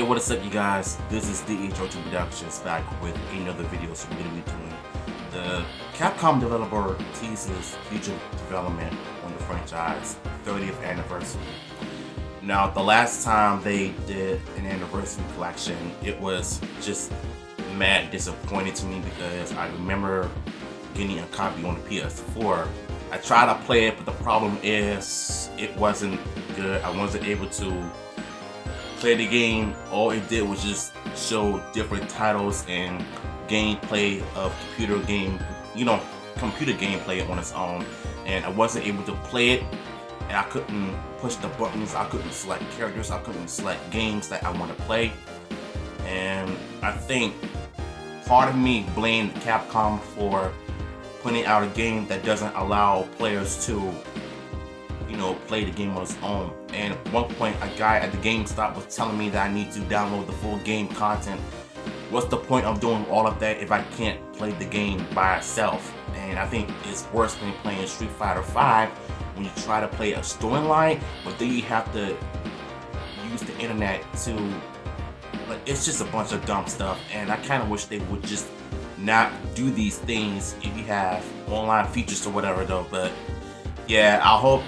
What is up, you guys? This is DHO2 Productions back with another video. So we're going to be doing the Capcom developer Teases future development on the franchise 30th anniversary. Now, the last time they did an anniversary collection, it was just mad disappointing to me because I remember getting a copy on the PS4. I tried to play it, but the problem is it wasn't good. I wasn't able to play the game. All it did was just show different titles and gameplay of computer gameplay on its own, and I wasn't able to play it, and I couldn't push the buttons, I couldn't select characters, I couldn't select games that I want to play. And I think part of me blamed Capcom for putting out a game that doesn't allow players to play the game on its own. And at one point, a guy at the GameStop was telling me that I need to download the full game content. What's the point of doing all of that if I can't play the game by itself? And I think it's worse than playing Street Fighter V when you try to play a storyline, but then you have to use the internet to, but it's just a bunch of dumb stuff. And I kind of wish they would just not do these things if you have online features or whatever though. But yeah, I hope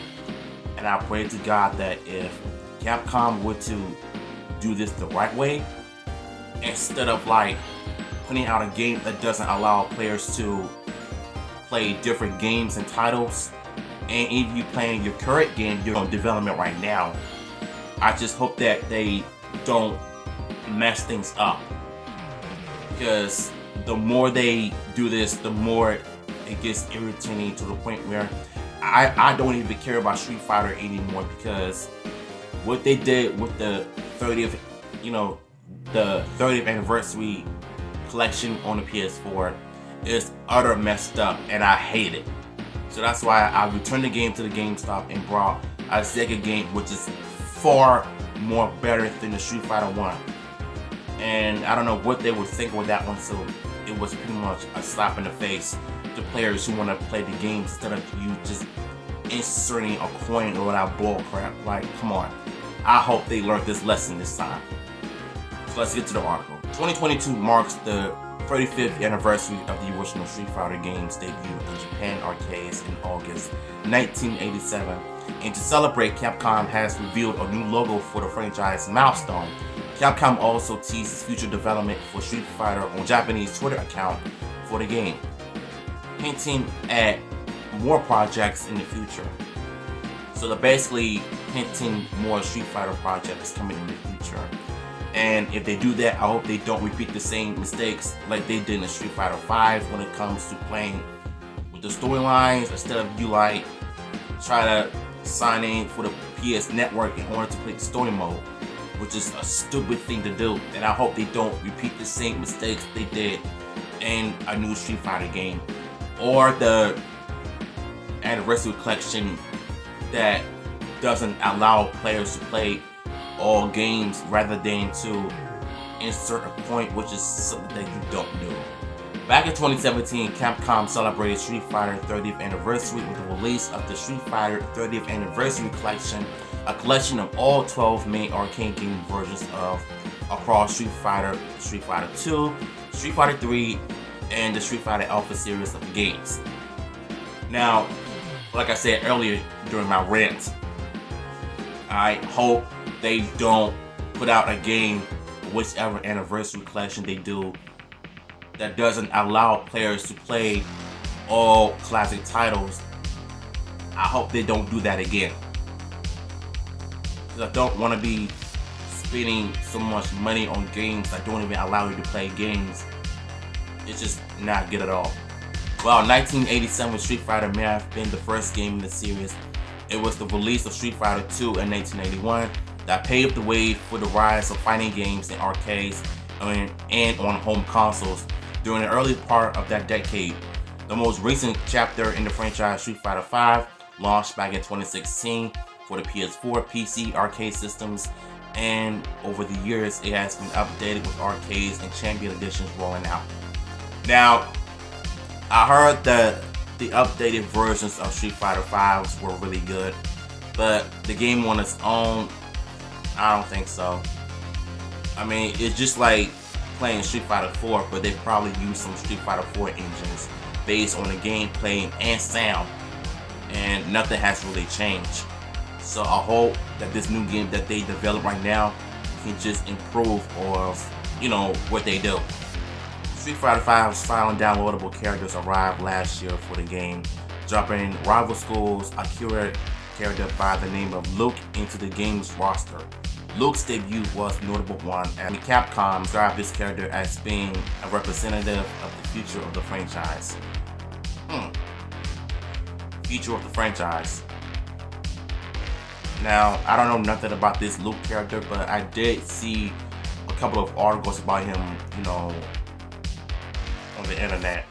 and I pray to God that if Capcom were to do this the right way, instead of like putting out a game that doesn't allow players to play different games and titles, and if you playing your current game, you're in development right now, I just hope that they don't mess things up, because the more they do this, the more it gets irritating to the point where I don't even care about Street Fighter anymore, because what they did with the 30th, the 30th anniversary collection on the PS4 is utter messed up, and I hate it. So that's why I returned the game to the GameStop and brought a Sega game, which is far more better than the Street Fighter 1. And I don't know what they were thinking with that one, so it was pretty much a slap in the face to players who want to play the game instead of you just inserting a coin or that bull crap. Like, come on. I hope they learned this lesson this time. So let's get to the article. 2022 marks the 35th anniversary of the original Street Fighter game's debut in Japan arcades in August 1987. And to celebrate, Capcom has revealed a new logo for the franchise milestone. Capcom also teased future development for Street Fighter on Japanese Twitter account for the game, hinting at more projects in the future. So they're basically hinting more Street Fighter projects coming in the future. And if they do that, I hope they don't repeat the same mistakes like they did in Street Fighter V when it comes to playing with the storylines. Instead of you like try to sign in for the PS Network in order to play the story mode, which is a stupid thing to do. And I hope they don't repeat the same mistakes they did in a new Street Fighter game, or the anniversary collection that doesn't allow players to play all games rather than to insert a point, which is something that you don't do. Back in 2017, Capcom celebrated Street Fighter 30th anniversary with the release of the Street Fighter 30th anniversary collection, a collection of all 12 main arcade game versions of across Street Fighter 2, Street Fighter 3, and the Street Fighter Alpha series of games. Now, like I said earlier during my rant, I hope they don't put out a game, whichever anniversary collection they do, that doesn't allow players to play all classic titles. I hope they don't do that again, because I don't want to be spending so much money on games that don't even allow you to play games. It's just not good at all. While 1987 Street Fighter may have been the first game in the series, it was the release of Street Fighter 2 in 1981 that paved the way for the rise of fighting games in arcades and on home consoles during the early part of that decade. The most recent chapter in the franchise, Street Fighter V, launched back in 2016 for the PS4, PC, arcade systems, and over the years it has been updated with arcades and champion editions rolling out. Now, I heard that the updated versions of Street Fighter V were really good, but the game on its own, I don't think so. I mean, it's just like playing Street Fighter 4, but they probably use some Street Fighter 4 engines based on the gameplay and sound, and nothing has really changed. So I hope that this new game that they develop right now can just improve of, you know, what they do. Street Fighter 5's final downloadable characters arrived last year for the game, dropping rival schools Akira character by the name of Luke into the game's roster. Luke's debut was a notable one, and Capcom described this character as being a representative of the future of the franchise. Future of the franchise. Now, I don't know nothing about this Luke character, but I did see a couple of articles about him, you know, on the internet.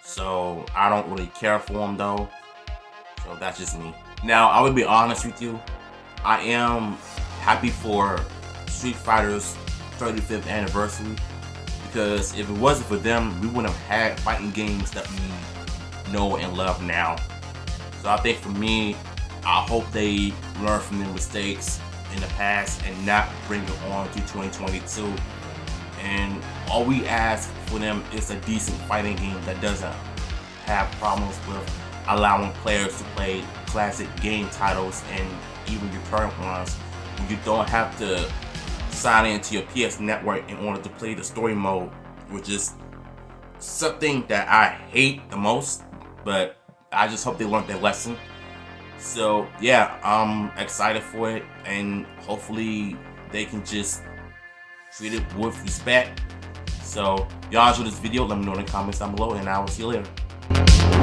So I don't really care for him though. So that's just me. Now, I would be honest with you. I am happy for Street Fighter's 35th anniversary, because if it wasn't for them, we wouldn't have had fighting games that we know and love now. So I think for me, I hope they learn from their mistakes in the past and not bring it on to 2022. And all we ask for them is a decent fighting game that doesn't have problems with allowing players to play classic game titles and even your current ones. You don't have to sign into your PS network in order to play the story mode, which is something that I hate the most, but I just hope they learned their lesson. So yeah, I'm excited for it, and hopefully they can just treat it with respect. So y'all enjoy this video, let me know in the comments down below, and I will see you later.